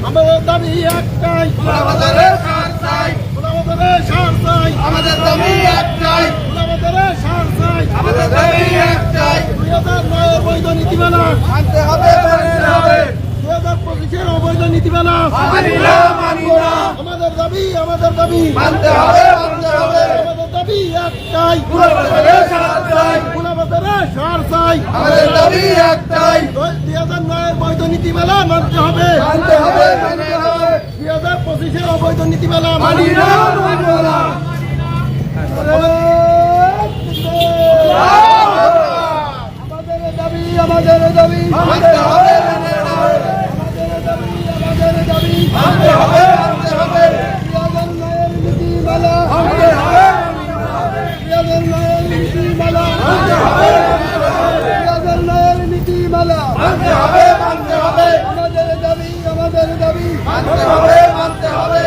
আমাদের দাবি একটাই, আমাদের দাবি একটাই, আমাদের দাবি একটাই। 2009 বৈধ নীতিমালা মানতে হবে, 2025 অবৈধ নীতিমালা মানি না। আমাদের দাবি মানতে হবে, আমাদের দাবি একটাই, আমাদের দাবি একটাই। 2009 বৈধ নীতিমালা মানতে হবে, 2025 অবৈধ নীতিমালা মানি না। আমাদের দাবি মানতে হবে, আমাদের দাবি মানতে হবে। 2009 নীতিমালা মানতে হবে, 2009 নীতিমালা মানতে হবে, 2009 নীতিমালা মানতে হবে। আমাদের দাবি মানতে হবে,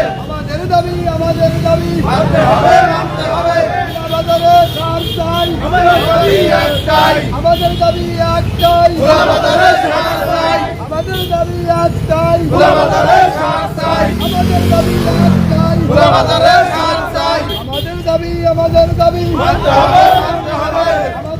আমাদের দাবি মানতে হবে। আমাদের সার চাই, আমাদের দাবি একটাই, আমাদের দাবি একটাই, আমাদের দাবি একটাই, আমাদের দাবি একটাই, আমাদের দাবি মানতে হবে, মানতে হবে,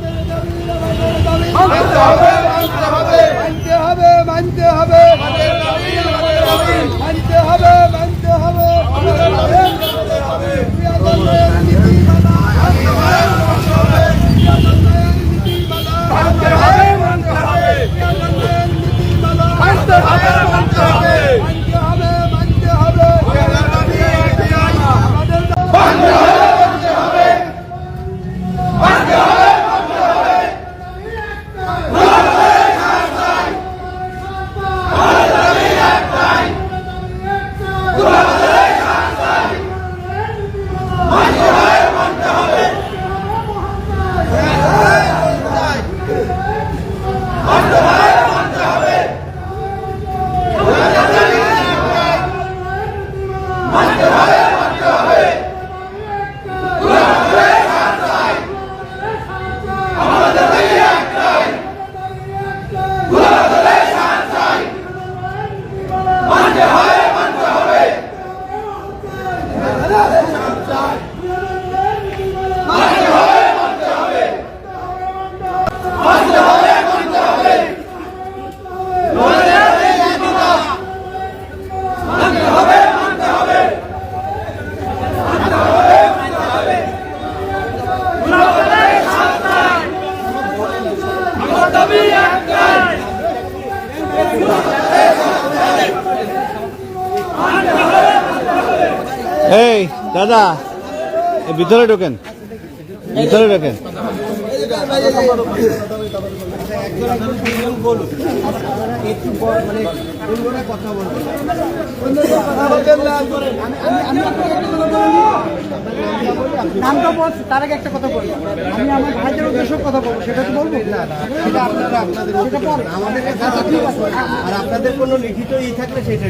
এই দাদা ভিতরে ঢোকেন, ভিতরে ঢোকেন। নামটা বলছি, তার আগে একটা কথা বলি। আমি আমার ভাইদের উদ্দেশ্য কথা বলবো, সেটা তো বলবো না, সেটা আপনারা আপনাদের আমাদের কাছে ঠিক আছে। আর আপনাদের কোনো লিখিত ই থাকলে সেটা